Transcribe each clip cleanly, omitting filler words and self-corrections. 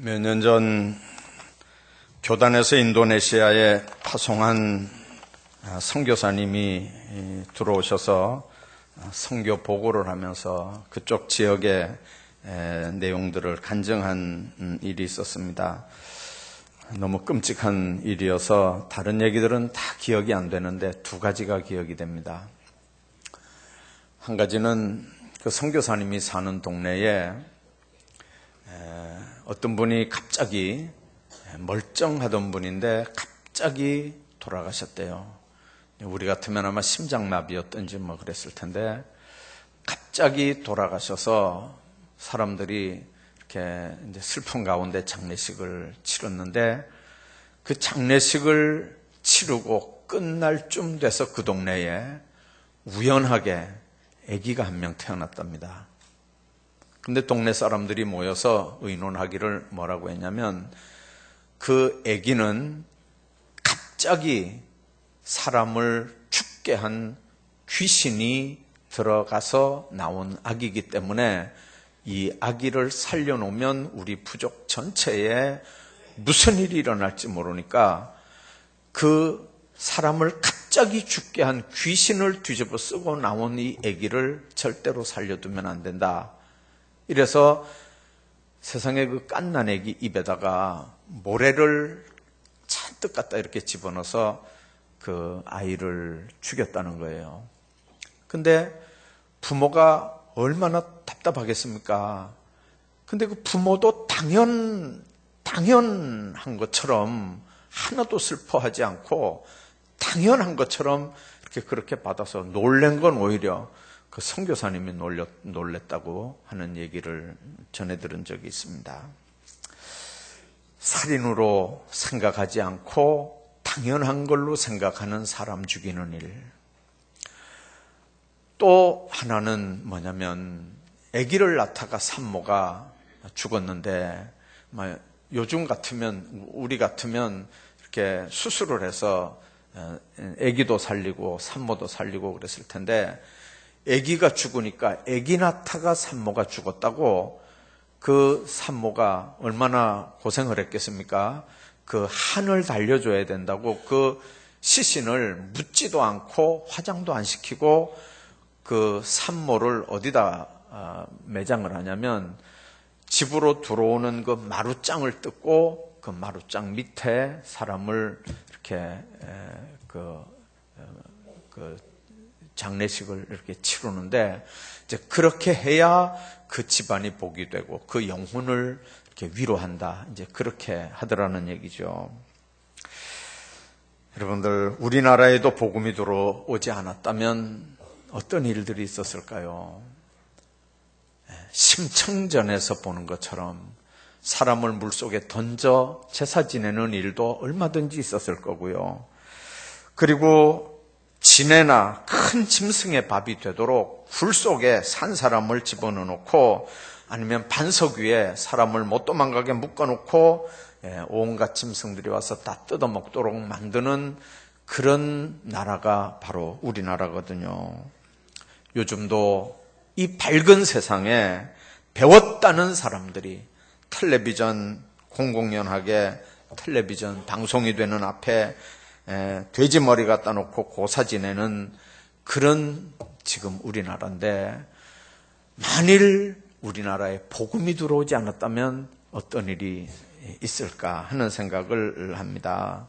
몇 년 전 교단에서 인도네시아에 파송한 선교사님이 들어오셔서 선교 보고를 하면서 그쪽 지역의 내용들을 간증한 일이 있었습니다. 너무 끔찍한 일이어서 다른 얘기들은 다 기억이 안 되는데 두 가지가 기억이 됩니다. 한 가지는 그 선교사님이 사는 동네에 어떤 분이 갑자기 멀쩡하던 분인데 갑자기 돌아가셨대요. 우리 같으면 아마 심장마비였던지 뭐 그랬을 텐데 갑자기 돌아가셔서 사람들이 이렇게 이제 슬픔 가운데 장례식을 치렀는데 그 장례식을 치르고 끝날 쯤 돼서 그 동네에 우연하게 아기가 한 명 태어났답니다. 근데 동네 사람들이 모여서 의논하기를 뭐라고 했냐면 그 아기는 갑자기 사람을 죽게 한 귀신이 들어가서 나온 아기이기 때문에 이 아기를 살려놓으면 우리 부족 전체에 무슨 일이 일어날지 모르니까 그 사람을 갑자기 죽게 한 귀신을 뒤집어 쓰고 나온 이 아기를 절대로 살려두면 안 된다. 이래서 세상에 그 갓난 아기 입에다가 모래를 잔뜩 갖다 이렇게 집어넣어서 그 아이를 죽였다는 거예요. 근데 부모가 얼마나 답답하겠습니까? 근데 그 부모도 당연한 것처럼 하나도 슬퍼하지 않고 당연한 것처럼 그렇게 받아서 놀란 건 오히려 그 선교사님이 놀랬다고 하는 얘기를 전해 들은 적이 있습니다. 살인으로 생각하지 않고 당연한 걸로 생각하는 사람 죽이는 일. 또 하나는 뭐냐면 아기를 낳다가 산모가 죽었는데 요즘 같으면 우리 같으면 이렇게 수술을 해서 아기도 살리고 산모도 살리고 그랬을 텐데 아기가 죽으니까 아기 낳다가 산모가 죽었다고 그 산모가 얼마나 고생을 했겠습니까? 그 한을 달려줘야 된다고 그 시신을 묻지도 않고 화장도 안 시키고 그 산모를 어디다 매장을 하냐면 집으로 들어오는 그 마루장을 뜯고 그 마루장 밑에 사람을 이렇게 장례식을 이렇게 치르는데 이제 그렇게 해야 그 집안이 복이 되고 그 영혼을 이렇게 위로한다. 이제 그렇게 하더라는 얘기죠. 여러분들 우리나라에도 복음이 들어오지 않았다면 어떤 일들이 있었을까요? 심청전에서 보는 것처럼 사람을 물속에 던져 제사 지내는 일도 얼마든지 있었을 거고요. 그리고 지네나 큰 짐승의 밥이 되도록 굴 속에 산 사람을 집어넣어 놓고 아니면 반석 위에 사람을 못 도망가게 묶어놓고 온갖 짐승들이 와서 다 뜯어먹도록 만드는 그런 나라가 바로 우리나라거든요. 요즘도 이 밝은 세상에 배웠다는 사람들이 텔레비전 공공연하게 텔레비전 방송이 되는 앞에 돼지 머리 갖다 놓고 고사 지내는 그런 지금 우리나라인데 만일 우리나라에 복음이 들어오지 않았다면 어떤 일이 있을까 하는 생각을 합니다.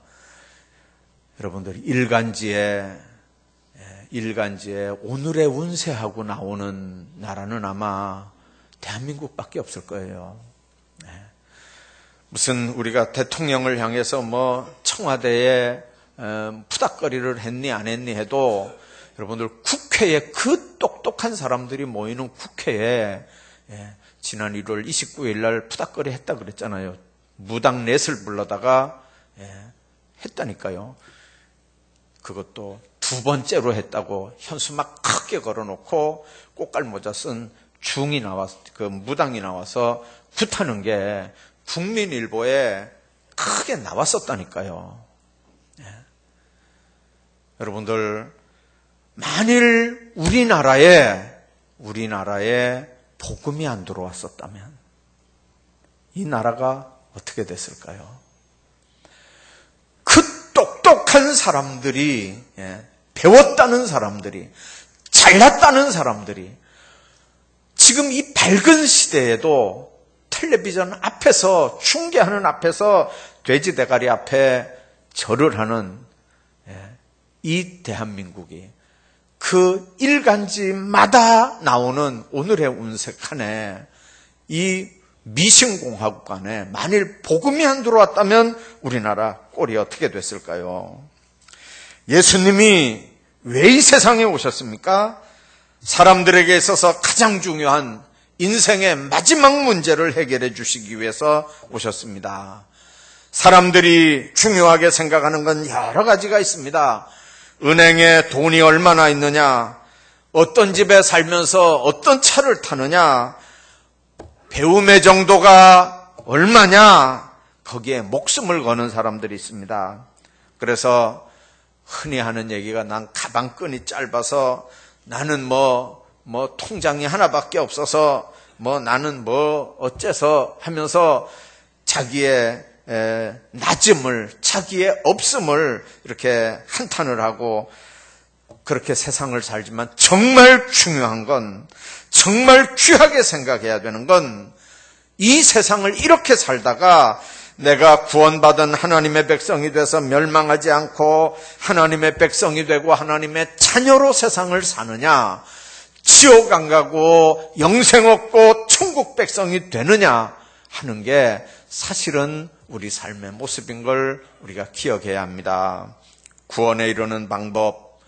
여러분들 일간지에 오늘의 운세하고 나오는 나라는 아마 대한민국밖에 없을 거예요. 무슨 우리가 대통령을 향해서 청와대에 푸닥거리를 했니 안 했니 해도 여러분들 국회에 그 똑똑한 사람들이 모이는 국회에 지난 1월 29일 날 푸닥거리 했다 그랬잖아요. 무당 넷을 불러다가 했다니까요. 그것도 두 번째로 했다고 현수 막 크게 걸어놓고 꽃갈모자 쓴 중이 나와서 그 무당이 나와서 굿하는 게 국민일보에 크게 나왔었다니까요. 여러분들 만일 우리나라에 복음이 안 들어왔었다면 이 나라가 어떻게 됐을까요? 그 똑똑한 사람들이, 배웠다는 사람들이, 잘났다는 사람들이 지금 이 밝은 시대에도 텔레비전 앞에서, 중계하는 앞에서 돼지 대가리 앞에 절을 하는 이 대한민국이 그 일간지마다 나오는 오늘의 운세칸에 이 미신공화국 안에 만일 복음이 안 들어왔다면 우리나라 꼴이 어떻게 됐을까요? 예수님이 왜 이 세상에 오셨습니까? 사람들에게 있어서 가장 중요한 인생의 마지막 문제를 해결해 주시기 위해서 오셨습니다. 사람들이 중요하게 생각하는 건 여러 가지가 있습니다. 은행에 돈이 얼마나 있느냐, 어떤 집에 살면서 어떤 차를 타느냐, 배움의 정도가 얼마냐, 거기에 목숨을 거는 사람들이 있습니다. 그래서 흔히 하는 얘기가 난 가방끈이 짧아서 나는 뭐 통장이 하나밖에 없어서 나는 어째서 하면서 자기의 낮음을, 자기의 없음을 이렇게 한탄을 하고 그렇게 세상을 살지만 정말 중요한 건, 정말 귀하게 생각해야 되는 건 이 세상을 이렇게 살다가 내가 구원받은 하나님의 백성이 돼서 멸망하지 않고 하나님의 백성이 되고 하나님의 자녀로 세상을 사느냐, 지옥 안 가고 영생 얻고 천국 백성이 되느냐 하는 게 사실은 우리 삶의 모습인 걸 우리가 기억해야 합니다. 구원에 이르는 방법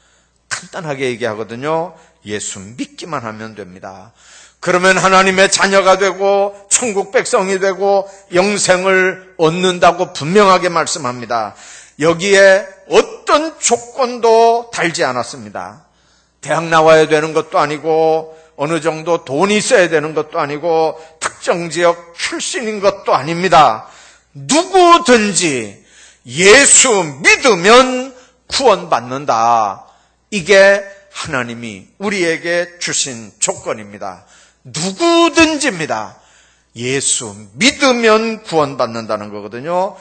간단하게 얘기하거든요. 예수 믿기만 하면 됩니다. 그러면 하나님의 자녀가 되고 천국 백성이 되고 영생을 얻는다고 분명하게 말씀합니다. 여기에 어떤 조건도 달지 않았습니다. 대학 나와야 되는 것도 아니고 어느 정도 돈이 있어야 되는 것도 아니고 특정 지역 출신인 것도 아닙니다. 누구든지 예수 믿으면 구원받는다. 이게 하나님이 우리에게 주신 조건입니다. 누구든지입니다. 예수 믿으면 구원받는다는 거거든요.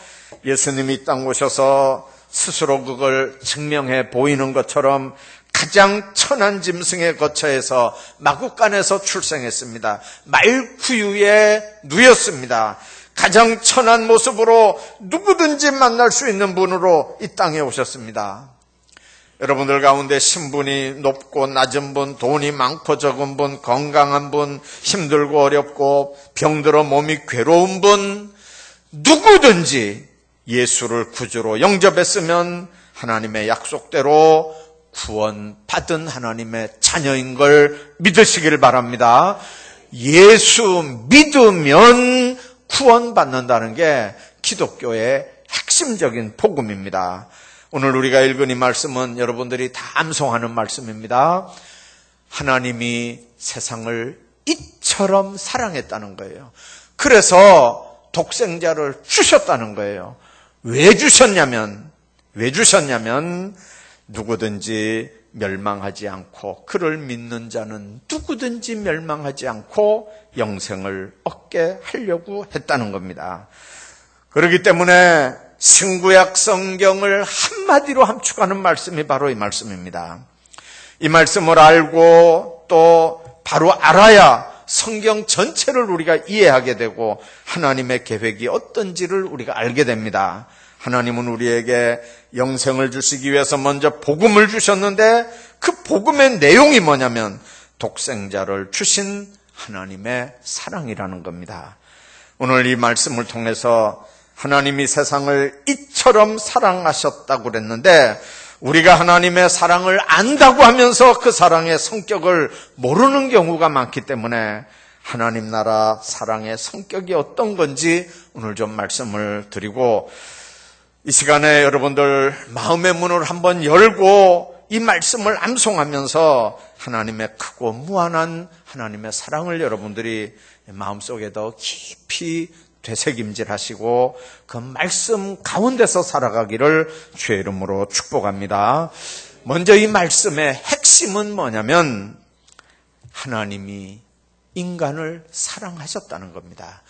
예수님이 이 땅 오셔서 스스로 그걸 증명해 보이는 것처럼 가장 천한 짐승의 거처에서 마구간에서 출생했습니다. 말구유에 누였습니다. 가장 천한 모습으로 누구든지 만날 수 있는 분으로 이 땅에 오셨습니다. 여러분들 가운데 신분이 높고 낮은 분, 돈이 많고 적은 분, 건강한 분, 힘들고 어렵고 병들어 몸이 괴로운 분, 누구든지 예수를 구주로 영접했으면 하나님의 약속대로 구원받은 하나님의 자녀인 걸 믿으시길 바랍니다. 예수 믿으면 구원받는다는 게 기독교의 핵심적인 복음입니다. 오늘 우리가 읽은 이 말씀은 여러분들이 다 암송하는 말씀입니다. 하나님이 세상을 이처럼 사랑했다는 거예요. 그래서 독생자를 주셨다는 거예요. 왜 주셨냐면 누구든지 멸망하지 않고 그를 믿는 자는 누구든지 멸망하지 않고 영생을 얻게 하려고 했다는 겁니다. 그렇기 때문에 신구약 성경을 한마디로 함축하는 말씀이 바로 이 말씀입니다. 이 말씀을 알고 또 바로 알아야 성경 전체를 우리가 이해하게 되고 하나님의 계획이 어떤지를 우리가 알게 됩니다. 하나님은 우리에게 영생을 주시기 위해서 먼저 복음을 주셨는데 그 복음의 내용이 뭐냐면 독생자를 주신 하나님의 사랑이라는 겁니다. 오늘 이 말씀을 통해서 하나님이 세상을 이처럼 사랑하셨다고 그랬는데 우리가 하나님의 사랑을 안다고 하면서 그 사랑의 성격을 모르는 경우가 많기 때문에 하나님 나라 사랑의 성격이 어떤 건지 오늘 좀 말씀을 드리고 이 시간에 여러분들 마음의 문을 한번 열고 이 말씀을 암송하면서 하나님의 크고 무한한 하나님의 사랑을 여러분들이 마음속에 더 깊이 되새김질하시고 그 말씀 가운데서 살아가기를 주의 이름으로 축복합니다. 먼저 이 말씀의 핵심은 뭐냐면 하나님이 인간을 사랑하셨다는 겁니다.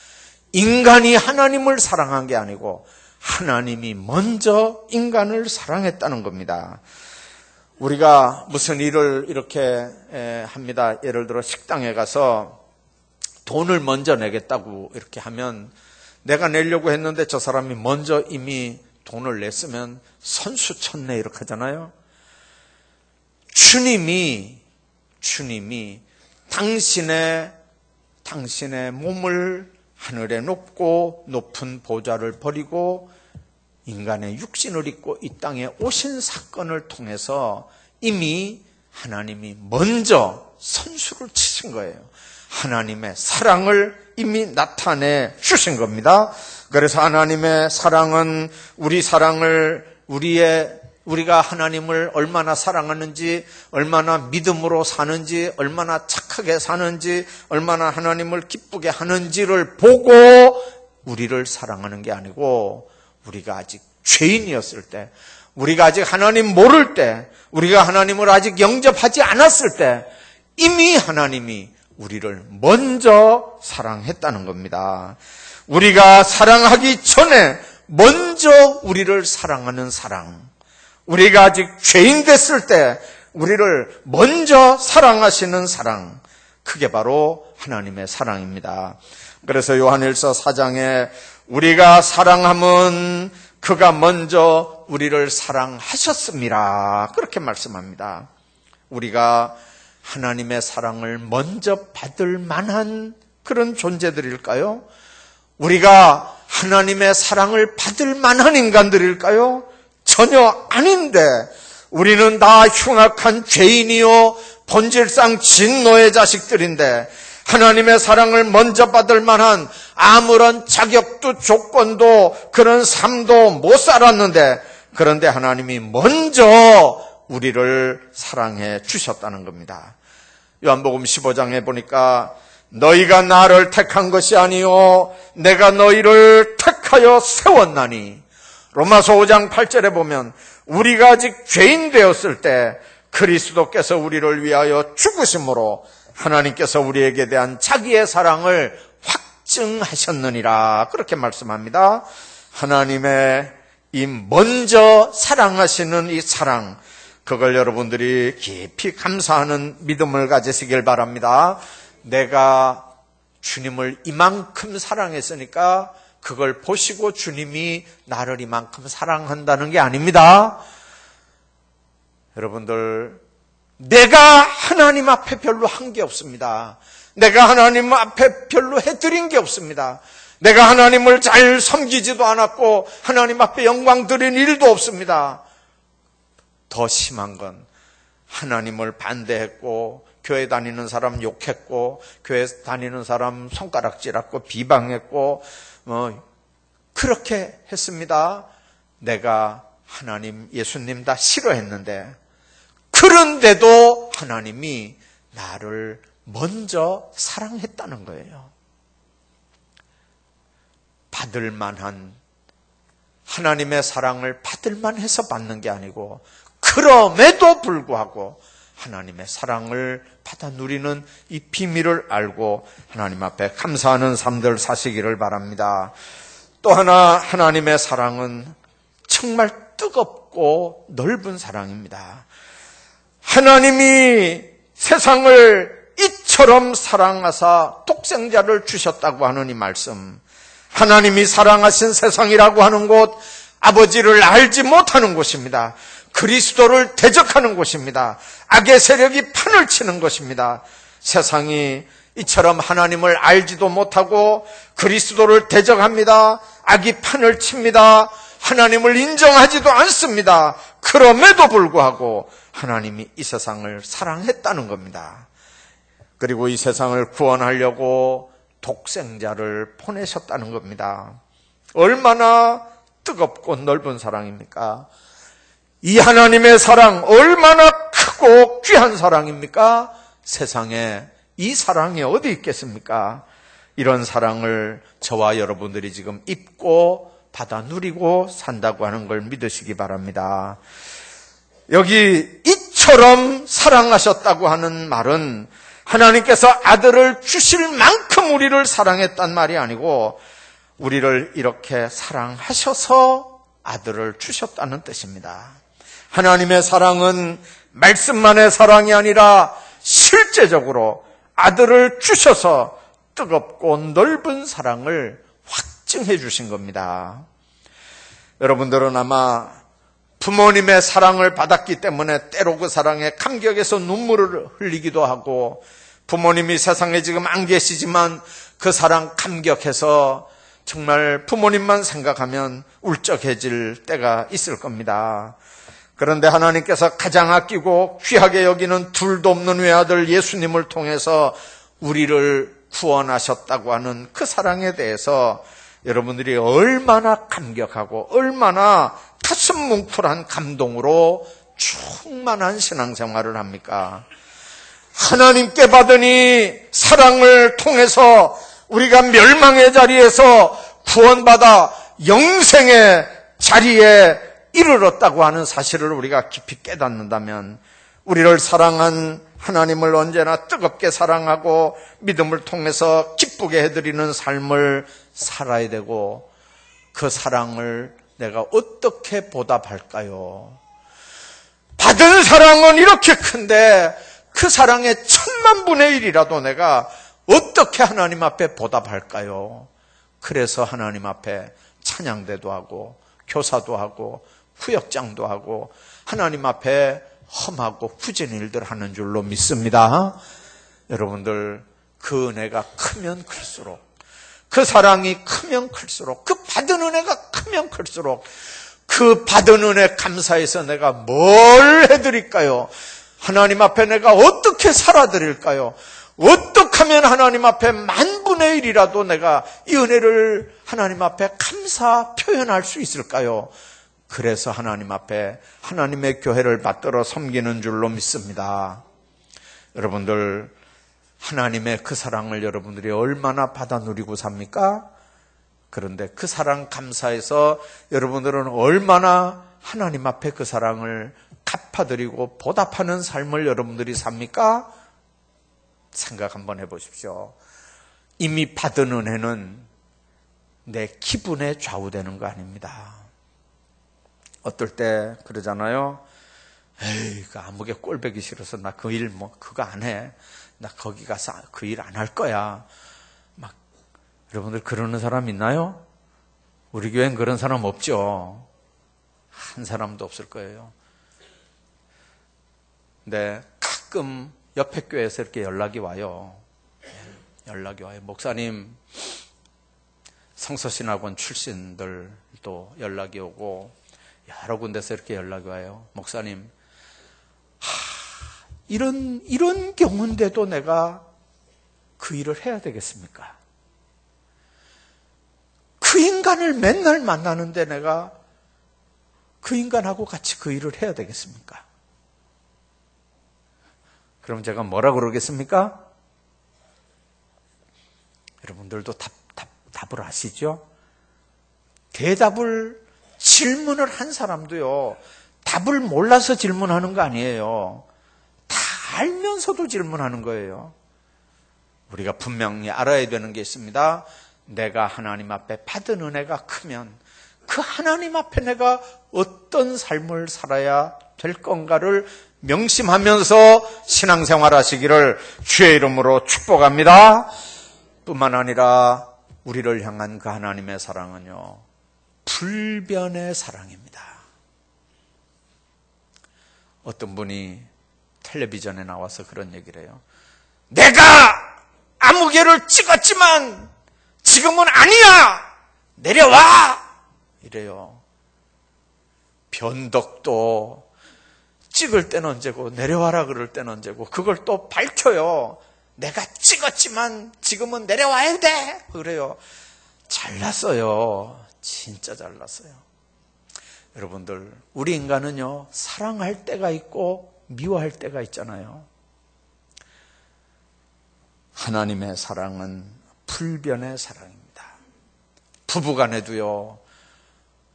인간이 하나님을 사랑한 게 아니고 하나님이 먼저 인간을 사랑했다는 겁니다. 우리가 무슨 일을 이렇게 합니다. 예를 들어 식당에 가서 돈을 먼저 내겠다고 이렇게 하면 내가 내려고 했는데 저 사람이 먼저 이미 돈을 냈으면 선수쳤네 이렇게 하잖아요. 주님이 당신의 몸을 하늘에 높고 높은 보좌를 버리고 인간의 육신을 입고 이 땅에 오신 사건을 통해서 이미 하나님이 먼저 선수를 치신 거예요. 하나님의 사랑을 이미 나타내 주신 겁니다. 그래서 하나님의 사랑은 우리가 하나님을 얼마나 사랑하는지, 얼마나 믿음으로 사는지, 얼마나 착하게 사는지, 얼마나 하나님을 기쁘게 하는지를 보고 우리를 사랑하는 게 아니고, 우리가 아직 죄인이었을 때, 우리가 아직 하나님 모를 때, 우리가 하나님을 아직 영접하지 않았을 때 이미 하나님이 우리를 먼저 사랑했다는 겁니다. 우리가 사랑하기 전에 먼저 우리를 사랑하는 사랑, 우리가 아직 죄인 됐을 때 우리를 먼저 사랑하시는 사랑, 그게 바로 하나님의 사랑입니다. 그래서 요한일서 4장에 우리가 사랑함은 그가 먼저 우리를 사랑하셨습니다, 그렇게 말씀합니다. 우리가 하나님의 사랑을 먼저 받을 만한 그런 존재들일까요? 우리가 하나님의 사랑을 받을 만한 인간들일까요? 전혀 아닌데, 우리는 다 흉악한 죄인이요 본질상 진노의 자식들인데 하나님의 사랑을 먼저 받을 만한 아무런 자격도 조건도 그런 삶도 못 살았는데, 그런데 하나님이 먼저 우리를 사랑해 주셨다는 겁니다. 요한복음 15장에 보니까 너희가 나를 택한 것이 아니요 내가 너희를 택하여 세웠나니, 로마서 5장 8절에 보면 우리가 아직 죄인 되었을 때 그리스도께서 우리를 위하여 죽으심으로 하나님께서 우리에게 대한 자기의 사랑을 확증하셨느니라, 그렇게 말씀합니다. 하나님의 이 먼저 사랑하시는 이 사랑, 그걸 여러분들이 깊이 감사하는 믿음을 가지시길 바랍니다. 내가 주님을 이만큼 사랑했으니까 그걸 보시고 주님이 나를 이만큼 사랑한다는 게 아닙니다. 여러분들, 내가 하나님 앞에 별로 한 게 없습니다. 내가 하나님 앞에 별로 해드린 게 없습니다. 내가 하나님을 잘 섬기지도 않았고 하나님 앞에 영광 드린 일도 없습니다. 더 심한 건 하나님을 반대했고 교회 다니는 사람 욕했고 교회 다니는 사람 손가락질했고 비방했고 그렇게 했습니다. 내가 하나님, 예수님 다 싫어했는데, 그런데도 하나님이 나를 먼저 사랑했다는 거예요. 받을 만한, 하나님의 사랑을 받을 만해서 받는 게 아니고 그럼에도 불구하고 하나님의 사랑을 받아 누리는 이 비밀을 알고 하나님 앞에 감사하는 삶들 사시기를 바랍니다. 또 하나, 하나님의 사랑은 정말 뜨겁고 넓은 사랑입니다. 하나님이 세상을 이처럼 사랑하사 독생자를 주셨다고 하는 이 말씀, 하나님이 사랑하신 세상이라고 하는 곳, 아버지를 알지 못하는 곳입니다. 그리스도를 대적하는 곳입니다. 악의 세력이 판을 치는 것입니다. 세상이 이처럼 하나님을 알지도 못하고 그리스도를 대적합니다. 악이 판을 칩니다. 하나님을 인정하지도 않습니다. 그럼에도 불구하고 하나님이 이 세상을 사랑했다는 겁니다. 그리고 이 세상을 구원하려고 독생자를 보내셨다는 겁니다. 얼마나 뜨겁고 넓은 사랑입니까? 이 하나님의 사랑 얼마나 크고 귀한 사랑입니까? 세상에 이 사랑이 어디 있겠습니까? 이런 사랑을 저와 여러분들이 지금 입고 받아 누리고 산다고 하는 걸 믿으시기 바랍니다. 여기 이처럼 사랑하셨다고 하는 말은 하나님께서 아들을 주실 만큼 우리를 사랑했단 말이 아니고 우리를 이렇게 사랑하셔서 아들을 주셨다는 뜻입니다. 하나님의 사랑은 말씀만의 사랑이 아니라 실제적으로 아들을 주셔서 뜨겁고 넓은 사랑을 확증해 주신 겁니다. 여러분들은 아마 부모님의 사랑을 받았기 때문에 때로 그 사랑에 감격해서 눈물을 흘리기도 하고, 부모님이 세상에 지금 안 계시지만 그 사랑 감격해서 정말 부모님만 생각하면 울적해질 때가 있을 겁니다. 그런데 하나님께서 가장 아끼고 귀하게 여기는 둘도 없는 외아들 예수님을 통해서 우리를 구원하셨다고 하는 그 사랑에 대해서 여러분들이 얼마나 감격하고 얼마나 가슴 뭉클한 감동으로 충만한 신앙생활을 합니까? 하나님께 받은 이 사랑을 통해서 우리가 멸망의 자리에서 구원받아 영생의 자리에 이르렀다고 하는 사실을 우리가 깊이 깨닫는다면, 우리를 사랑한 하나님을 언제나 뜨겁게 사랑하고 믿음을 통해서 기쁘게 해드리는 삶을 살아야 되고, 그 사랑을 내가 어떻게 보답할까요? 받은 사랑은 이렇게 큰데 그 사랑의 1000만분의 1이라도 내가 어떻게 하나님 앞에 보답할까요? 그래서 하나님 앞에 찬양대도 하고 교사도 하고 구역장도 하고 하나님 앞에 험하고 굳은 일들 하는 줄로 믿습니다. 여러분들, 그 은혜가 크면 클수록, 그 사랑이 크면 클수록, 그 받은 은혜가 크면 클수록 그 받은 은혜 감사해서 내가 뭘 해드릴까요? 하나님 앞에 내가 어떻게 살아드릴까요? 어떻게 하면 하나님 앞에 10,000분의 1이라도 내가 이 은혜를 하나님 앞에 감사 표현할 수 있을까요? 그래서 하나님 앞에 하나님의 교회를 받들어 섬기는 줄로 믿습니다. 여러분들, 하나님의 그 사랑을 여러분들이 얼마나 받아 누리고 삽니까? 그런데 그 사랑 감사해서 여러분들은 얼마나 하나님 앞에 그 사랑을 갚아드리고 보답하는 삶을 여러분들이 삽니까? 생각 한번 해보십시오. 이미 받은 은혜는 내 기분에 좌우되는 거 아닙니다. 어떨 때 그러잖아요. 에이, 그 아무개 꼴보기 싫어서 나 그 일 그거 안 해. 나 거기 가서 그 일 안 할 거야. 막 여러분들 그러는 사람 있나요? 우리 교회는 그런 사람 없죠. 한 사람도 없을 거예요. 근데 가끔 옆에 교회에서 이렇게 연락이 와요. 목사님, 성서신학원 출신들도 연락이 오고 여러 군데서 이렇게 연락이 와요. 목사님, 이런 경우인데도 내가 그 일을 해야 되겠습니까? 그 인간을 맨날 만나는데 내가 그 인간하고 같이 그 일을 해야 되겠습니까? 그럼 제가 뭐라 그러겠습니까? 여러분들도 답을 아시죠? 질문을 한 사람도요, 답을 몰라서 질문하는 거 아니에요. 다 알면서도 질문하는 거예요. 우리가 분명히 알아야 되는 게 있습니다. 내가 하나님 앞에 받은 은혜가 크면 그 하나님 앞에 내가 어떤 삶을 살아야 될 건가를 명심하면서 신앙생활 하시기를 주의 이름으로 축복합니다. 뿐만 아니라 우리를 향한 그 하나님의 사랑은요, 불변의 사랑입니다. 어떤 분이 텔레비전에 나와서 그런 얘기를 해요. 내가 아무개를 찍었지만 지금은 아니야! 내려와! 이래요. 변덕도 찍을 때는 언제고 내려와라 그럴 때는 언제고 그걸 또 밝혀요. 내가 찍었지만 지금은 내려와야 돼! 그래요. 잘났어요. 진짜 잘났어요. 여러분들, 우리 인간은요, 사랑할 때가 있고 미워할 때가 있잖아요. 하나님의 사랑은 불변의 사랑입니다. 부부간에도요,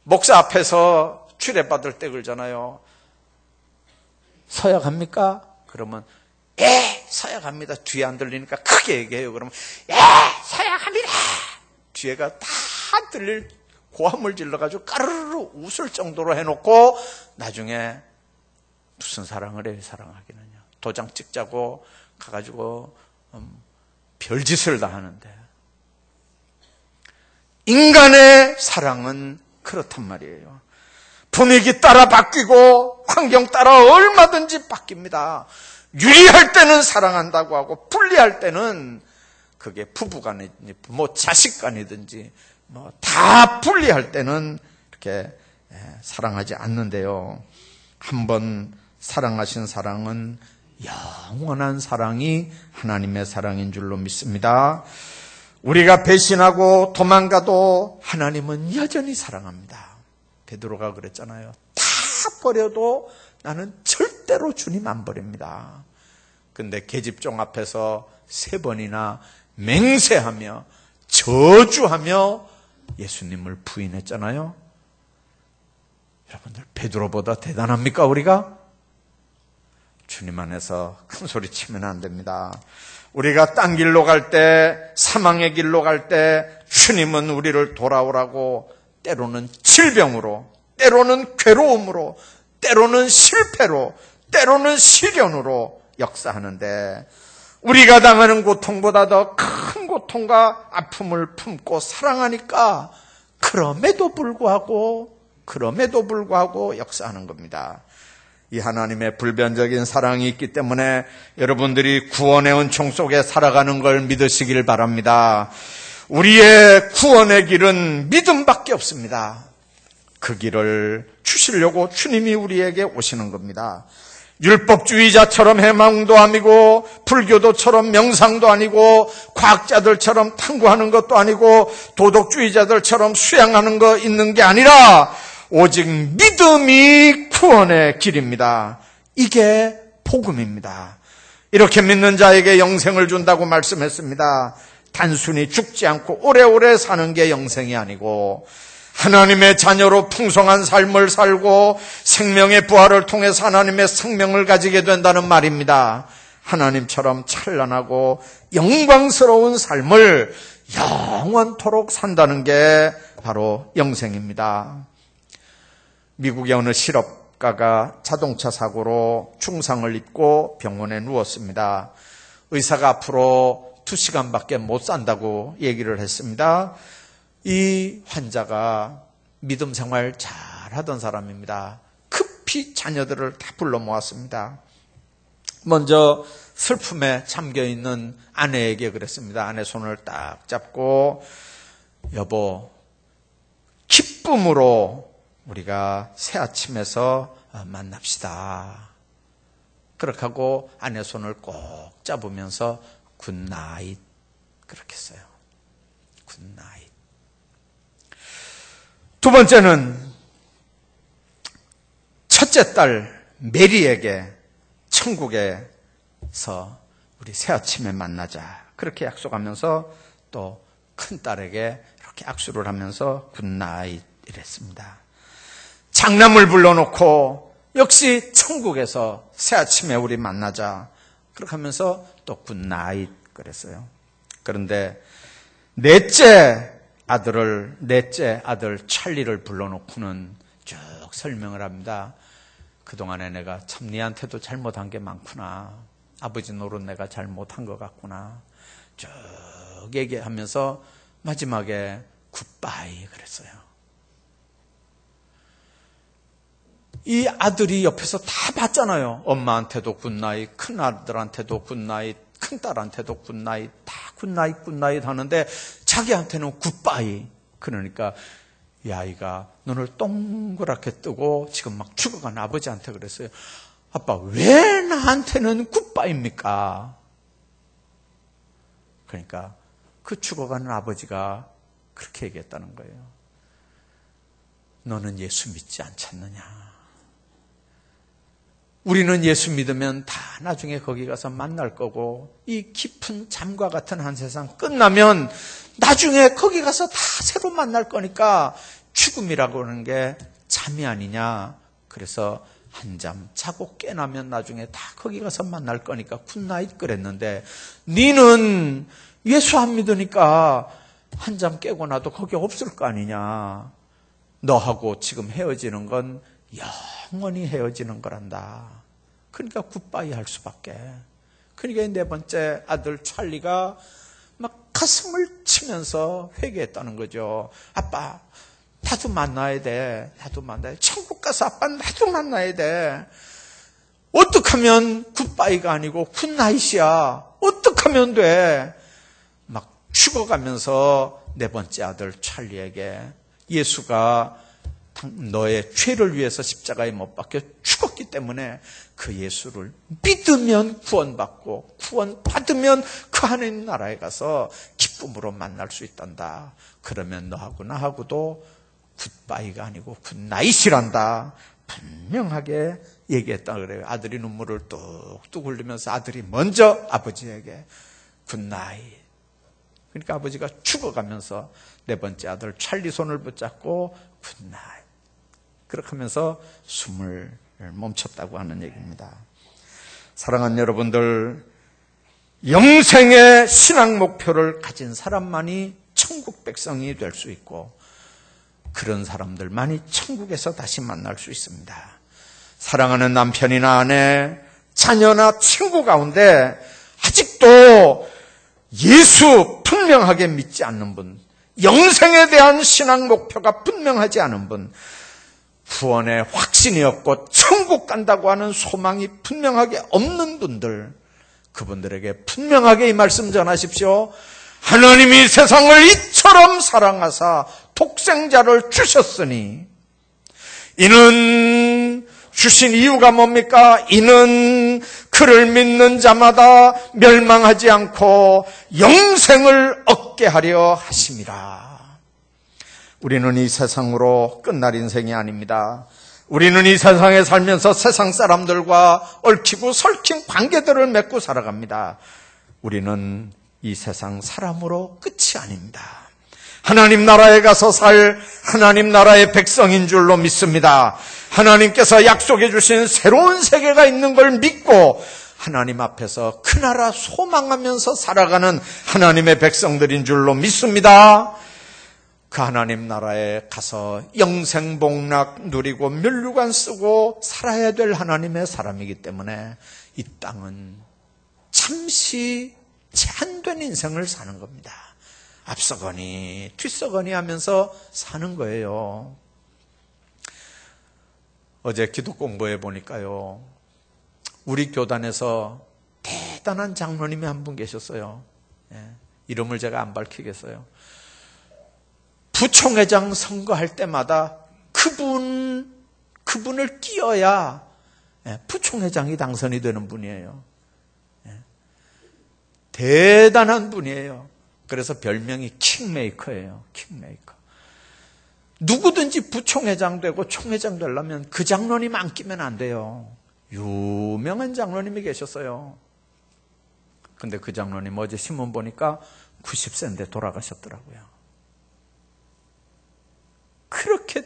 목사 앞에서 추례받을 때 그러잖아요. 서약합니까? 그러면 예, 서약합니다. 뒤에 안 들리니까 크게 얘기해요. 그러면 예, 서약합니다. 뒤에가 다 들릴 고함을 질러가지고 까르르 웃을 정도로 해놓고 나중에 무슨 사랑을 해 사랑하기는요. 도장 찍자고 가가지고 별짓을 다 하는데 인간의 사랑은 그렇단 말이에요. 분위기 따라 바뀌고 환경 따라 얼마든지 바뀝니다. 유리할 때는 사랑한다고 하고 불리할 때는 그게 부부간이든지 뭐 자식간이든지 뭐 다 불리할 때는 이렇게 사랑하지 않는데요. 한번 사랑하신 사랑은 영원한 사랑이 하나님의 사랑인 줄로 믿습니다. 우리가 배신하고 도망가도 하나님은 여전히 사랑합니다. 베드로가 그랬잖아요. 다 버려도 나는 절대로 주님 안 버립니다. 근데 계집종 앞에서 3번이나 맹세하며 저주하며 예수님을 부인했잖아요. 여러분들 베드로보다 대단합니까 우리가? 주님 안에서 큰 소리 치면 안 됩니다. 우리가 딴 길로 갈 때, 사망의 길로 갈 때 주님은 우리를 돌아오라고 때로는 질병으로, 때로는 괴로움으로, 때로는 실패로, 때로는 시련으로 역사하는데 우리가 당하는 고통보다 더 큰 고통과 아픔을 품고 사랑하니까 그럼에도 불구하고 역사하는 겁니다. 이 하나님의 불변적인 사랑이 있기 때문에 여러분들이 구원의 은총 속에 살아가는 걸 믿으시길 바랍니다. 우리의 구원의 길은 믿음밖에 없습니다. 그 길을 주시려고 주님이 우리에게 오시는 겁니다. 율법주의자처럼 해망도 아니고 불교도처럼 명상도 아니고 과학자들처럼 탐구하는 것도 아니고 도덕주의자들처럼 수양하는 거 있는 게 아니라 오직 믿음이 구원의 길입니다. 이게 복음입니다. 이렇게 믿는 자에게 영생을 준다고 말씀했습니다. 단순히 죽지 않고 오래오래 사는 게 영생이 아니고 하나님의 자녀로 풍성한 삶을 살고 생명의 부활을 통해서 하나님의 생명을 가지게 된다는 말입니다. 하나님처럼 찬란하고 영광스러운 삶을 영원토록 산다는 게 바로 영생입니다. 미국의 어느 실업가가 자동차 사고로 중상을 입고 병원에 누웠습니다. 의사가 앞으로 2시간밖에 못 산다고 얘기를 했습니다. 이 환자가 믿음 생활 잘하던 사람입니다. 급히 자녀들을 다 불러 모았습니다. 먼저 슬픔에 잠겨있는 아내에게 그랬습니다. 아내 손을 딱 잡고 여보, 기쁨으로 우리가 새 아침에서 만납시다. 그렇게 하고 아내 손을 꼭 잡으면서 굿나잇 그렇게 했어요. 굿나잇. 두 번째는 첫째 딸 메리에게 천국에서 우리 새 아침에 만나자 그렇게 약속하면서 또 큰 딸에게 이렇게 악수를 하면서 굿나잇 이랬습니다. 장남을 불러놓고 역시 천국에서 새 아침에 우리 만나자 그렇게 하면서 또 굿나잇 그랬어요. 그런데 넷째 아들 찰리를 불러놓고는 쭉 설명을 합니다. 그동안에 내가 참 니한테도 잘못한 게 많구나. 아버지 노릇 내가 잘못한 것 같구나. 쭉 얘기하면서 마지막에 굿바이 그랬어요. 이 아들이 옆에서 다 봤잖아요. 엄마한테도 굿나잇, 큰 아들한테도 굿나잇, 큰 딸한테도 굿나잇, 다 굿나잇 하는데 자기한테는 굿바이. 그러니까 이 아이가 눈을 동그랗게 뜨고 지금 막 죽어간 아버지한테 그랬어요. 아빠, 왜 나한테는 굿바이입니까? 그러니까 그 죽어가는 아버지가 그렇게 얘기했다는 거예요. 너는 예수 믿지 않겠느냐? 우리는 예수 믿으면 다 나중에 거기 가서 만날 거고 이 깊은 잠과 같은 한 세상 끝나면 나중에 거기 가서 다 새로 만날 거니까 죽음이라고 하는 게 잠이 아니냐. 그래서 한잠 자고 깨나면 나중에 다 거기 가서 만날 거니까 굿나잇 그랬는데 니는 예수 안 믿으니까 한 잠 깨고 나도 거기 없을 거 아니냐. 너하고 지금 헤어지는 건 영원히 헤어지는 거란다. 그러니까 굿바이 할 수밖에. 그러니까 네 번째 아들 찰리가 막 가슴을 치면서 회개했다는 거죠. 아빠, 나도 만나야 돼. 나도 만나야 돼. 천국 가서 아빠 나도 만나야 돼. 어떻게 하면 굿바이가 아니고 굿나잇이야. 어떻게 하면 돼? 막 죽어가면서 네 번째 아들 찰리에게 예수가 너의 죄를 위해서 십자가에 못 박혀 죽었기 때문에 그 예수를 믿으면 구원받고 구원받으면 그 하나님 나라에 가서 기쁨으로 만날 수 있단다. 그러면 너하고 나하고도 굿바이가 아니고 굿나잇이란다. 분명하게 얘기했다 그래요. 아들이 눈물을 뚝뚝 흘리면서 아들이 먼저 아버지에게 굿나잇. 그러니까 아버지가 죽어가면서 네 번째 아들 찰리 손을 붙잡고 굿나잇. 그렇게 하면서 숨을 멈췄다고 하는 얘기입니다. 사랑하는 여러분들, 영생의 신앙 목표를 가진 사람만이 천국 백성이 될 수 있고 그런 사람들만이 천국에서 다시 만날 수 있습니다. 사랑하는 남편이나 아내, 자녀나 친구 가운데 아직도 예수 분명하게 믿지 않는 분, 영생에 대한 신앙 목표가 분명하지 않은 분, 구원의 확신이 없고 천국 간다고 하는 소망이 분명하게 없는 분들, 그분들에게 분명하게 이 말씀 전하십시오. 하나님이 세상을 이처럼 사랑하사 독생자를 주셨으니 이는 주신 이유가 뭡니까? 이는 그를 믿는 자마다 멸망하지 않고 영생을 얻게 하려 하심이라. 우리는 이 세상으로 끝날 인생이 아닙니다. 우리는 이 세상에 살면서 세상 사람들과 얽히고 설킨 관계들을 맺고 살아갑니다. 우리는 이 세상 사람으로 끝이 아닙니다. 하나님 나라에 가서 살 하나님 나라의 백성인 줄로 믿습니다. 하나님께서 약속해 주신 새로운 세계가 있는 걸 믿고 하나님 앞에서 그 나라 소망하면서 살아가는 하나님의 백성들인 줄로 믿습니다. 그 하나님 나라에 가서 영생복락 누리고 면류관 쓰고 살아야 될 하나님의 사람이기 때문에 이 땅은 잠시 제한된 인생을 사는 겁니다. 앞서거니 뒤서거니 하면서 사는 거예요. 어제 기도 공부해 보니까요, 우리 교단에서 대단한 장로님이 한 분 계셨어요. 이름을 제가 안 밝히겠어요. 부총회장 선거할 때마다 그분을 끼워야 부총회장이 당선이 되는 분이에요. 대단한 분이에요. 그래서 별명이 킹메이커예요. 킹메이커. 누구든지 부총회장 되고 총회장 되려면 그 장로님 안 끼면 안 돼요. 유명한 장로님이 계셨어요. 근데 그 장로님 어제 신문 보니까 90세인데 돌아가셨더라고요. 그렇게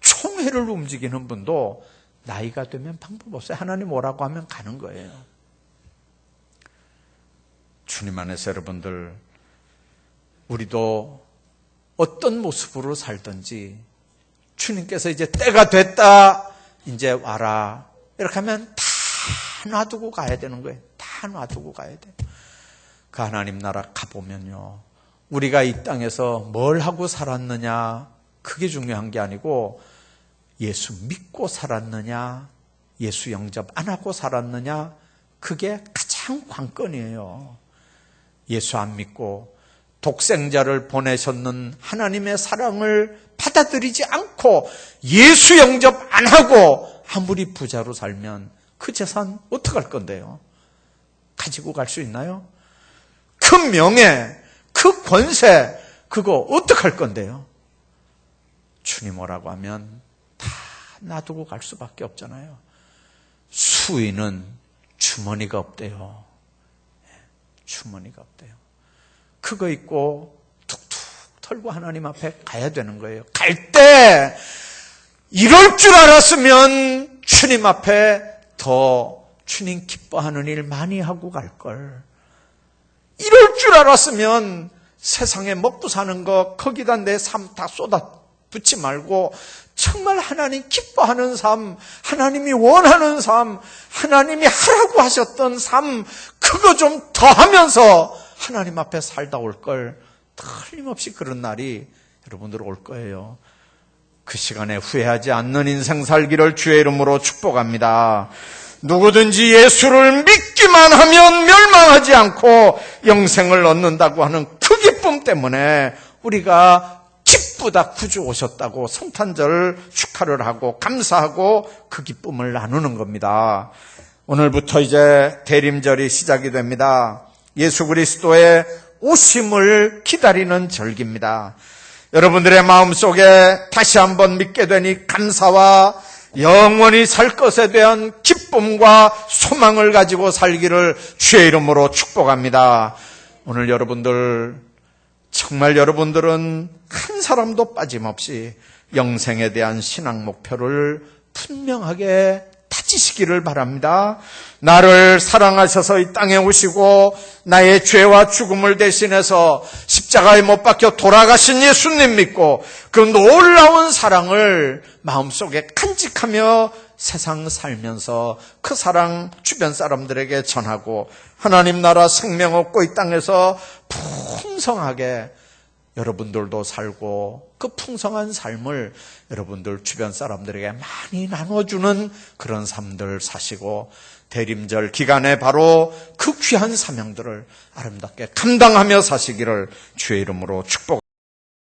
총회를 움직이는 분도 나이가 되면 방법 없어요. 하나님 오라고 하면 가는 거예요. 주님 안에서 여러분들, 우리도 어떤 모습으로 살든지 주님께서 이제 때가 됐다, 이제 와라, 이렇게 하면 다 놔두고 가야 되는 거예요. 다 놔두고 가야 돼요. 그 하나님 나라 가보면요, 우리가 이 땅에서 뭘 하고 살았느냐, 그게 중요한 게 아니고 예수 믿고 살았느냐, 예수 영접 안 하고 살았느냐, 그게 가장 관건이에요. 예수 안 믿고 독생자를 보내셨는 하나님의 사랑을 받아들이지 않고 예수 영접 안 하고 아무리 부자로 살면 그 재산 어떡할 건데요? 가지고 갈 수 있나요? 그 명예, 그 권세, 그거 어떡할 건데요? 주님 오라고 하면 다 놔두고 갈 수밖에 없잖아요. 수인은 주머니가 없대요. 주머니가 없대요. 그거 입고 툭툭 털고 하나님 앞에 가야 되는 거예요. 갈 때 이럴 줄 알았으면 주님 앞에 더 주님 기뻐하는 일 많이 하고 갈 걸. 이럴 줄 알았으면 세상에 먹고 사는 거 거기다 내 삶 다 쏟아붓지 말고 정말 하나님 기뻐하는 삶, 하나님이 원하는 삶, 하나님이 하라고 하셨던 삶, 그거 좀 더하면서 하나님 앞에 살다 올 걸, 틀림없이 그런 날이 여러분들 올 거예요. 그 시간에 후회하지 않는 인생 살기를 주의 이름으로 축복합니다. 누구든지 예수를 믿기만 하면 멸망하지 않고 영생을 얻는다고 하는 그 기쁨 때문에 우리가 기쁘다 구주 오셨다고 성탄절 축하를 하고 감사하고 그 기쁨을 나누는 겁니다. 오늘부터 이제 대림절이 시작이 됩니다. 예수 그리스도의 오심을 기다리는 절기입니다. 여러분들의 마음속에 다시 한번 믿게 되니 감사와 영원히 살 것에 대한 기쁨과 소망을 가지고 살기를 주의 이름으로 축복합니다. 오늘 여러분들, 정말 여러분들은 한 사람도 빠짐없이 영생에 대한 신앙 목표를 분명하게 다지시기를 바랍니다. 나를 사랑하셔서 이 땅에 오시고 나의 죄와 죽음을 대신해서 십자가에 못 박혀 돌아가신 예수님 믿고 그 놀라운 사랑을 마음속에 간직하며 세상 살면서 그 사랑 주변 사람들에게 전하고 하나님 나라 생명 얻고 이 땅에서 풍성하게 여러분들도 살고 그 풍성한 삶을 여러분들 주변 사람들에게 많이 나눠주는 그런 삶들 사시고 대림절 기간에 바로 그 귀한 사명들을 아름답게 감당하며 사시기를 주의 이름으로 축복합니다.